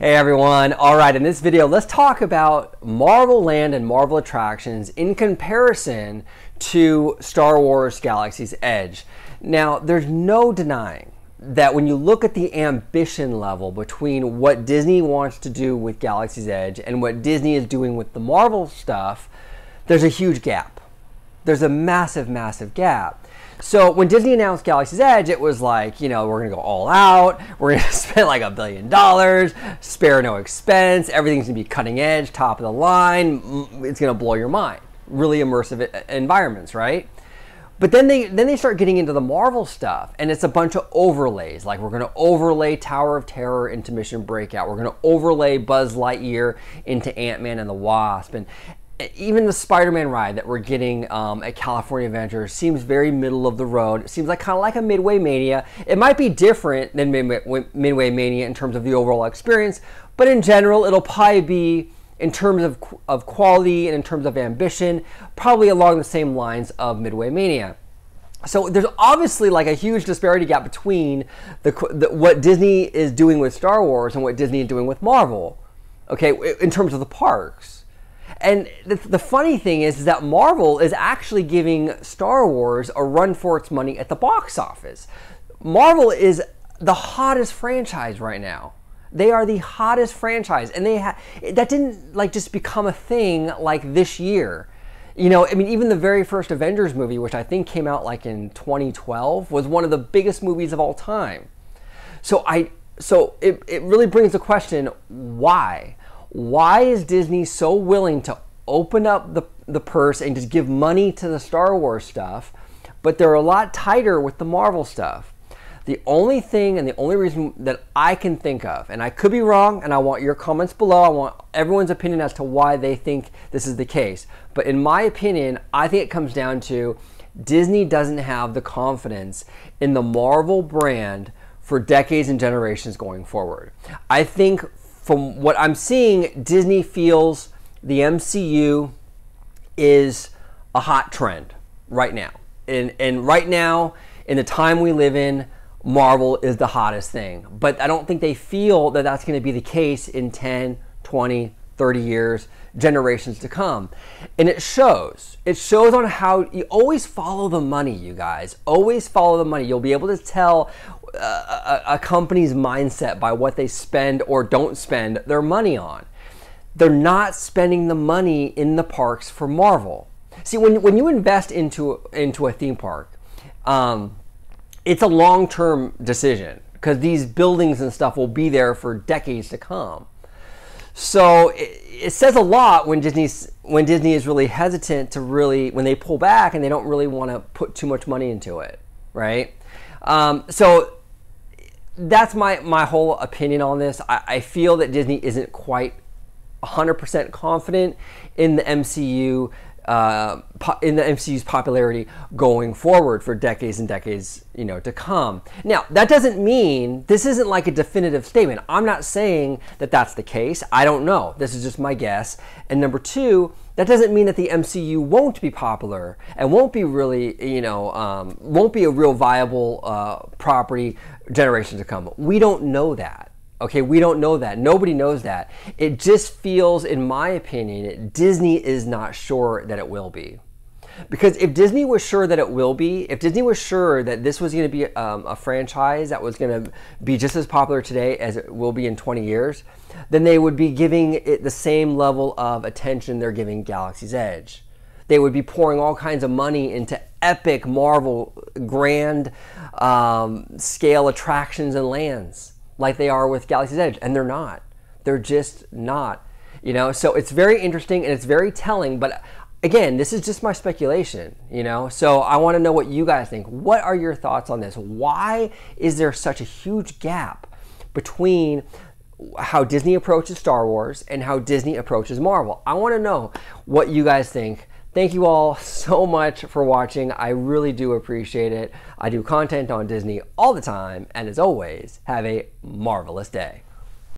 Hey everyone. All right, in this video, let's talk about Marvel Land and Marvel attractions in comparison to Star Wars Galaxy's Edge. Now, there's no denying that when you look at the ambition level between what Disney wants to do with Galaxy's Edge and what Disney is doing with the Marvel stuff, there's a huge gap. There's a massive, massive gap. So when Disney announced Galaxy's Edge, it was like, you know, we're going to go all out. We're going to spend like $1 billion, spare no expense. Everything's going to be cutting edge, top of the line. It's going to blow your mind. Really immersive environments, right? But then they start getting into the Marvel stuff, and it's a bunch of overlays. Like, we're going to overlay Tower of Terror into Mission Breakout. We're going to overlay Buzz Lightyear into Ant-Man and the Wasp. And even the Spider-Man ride that we're getting at California Adventure seems very middle of the road. It seems like kind of like a Midway Mania. It might be different than Midway Mania in terms of the overall experience, but in general, it'll probably be, in terms of quality and in terms of ambition, probably along the same lines of Midway Mania. So there's obviously like a huge disparity gap between what Disney is doing with Star Wars and what Disney is doing with Marvel, okay, in terms of the parks. And the funny thing is that Marvel is actually giving Star Wars a run for its money at the box office. Marvel is the hottest franchise right now. They are the hottest franchise, and that didn't like just become a thing like this year. You know, I mean, even the very first Avengers movie, which I think came out like in 2012, was one of the biggest movies of all time. So it really brings the question, why? Why is Disney so willing to open up the purse and just give money to the Star Wars stuff, but they're a lot tighter with the Marvel stuff? The only thing and the only reason that I can think of, and I could be wrong, and I want your comments below, I want everyone's opinion as to why they think this is the case. But in my opinion, I think it comes down to Disney doesn't have the confidence in the Marvel brand for decades and generations going forward. I think from what I'm seeing, Disney feels the MCU is a hot trend right now. And right now, in the time we live in, Marvel is the hottest thing. But I don't think they feel that that's going to be the case in 10, 20, 30 years, generations to come. And it shows. It shows on how you always follow the money, you guys. Always follow the money. You'll be able to tell a company's mindset by what they spend or don't spend their money on. They're not spending the money in the parks for Marvel. See, when you invest into a theme park, it's a long-term decision because these buildings and stuff will be there for decades to come. So it says a lot when Disney is really hesitant to when they pull back and they don't really want to put too much money into it, right? So that's my whole opinion on this. I feel that Disney isn't quite 100% confident in the MCU, in the MCU's popularity going forward for decades and decades, you know, to come. Now, that doesn't mean, this isn't like a definitive statement. I'm not saying that that's the case. I don't know. This is just my guess. And number two, that doesn't mean that the MCU won't be popular and won't be really, you know, won't be a real viable property generations to come. We don't know that. Okay, we don't know that. Nobody knows that. It just feels, in my opinion, Disney is not sure that it will be. Because if Disney was sure that it will be, if Disney was sure that this was going to be a franchise that was going to be just as popular today as it will be in 20 years, then they would be giving it the same level of attention they're giving Galaxy's Edge. They would be pouring all kinds of money into epic Marvel grand scale attractions and lands like they are with Galaxy's Edge, and they're not. They're just not. You know, so it's very interesting and it's very telling, but again, this is just my speculation, you know? So I want to know what you guys think. What are your thoughts on this? Why is there such a huge gap between how Disney approaches Star Wars and how Disney approaches Marvel? I want to know what you guys think. Thank you all so much for watching. I really do appreciate it. I do content on Disney all the time, and as always, have a marvelous day.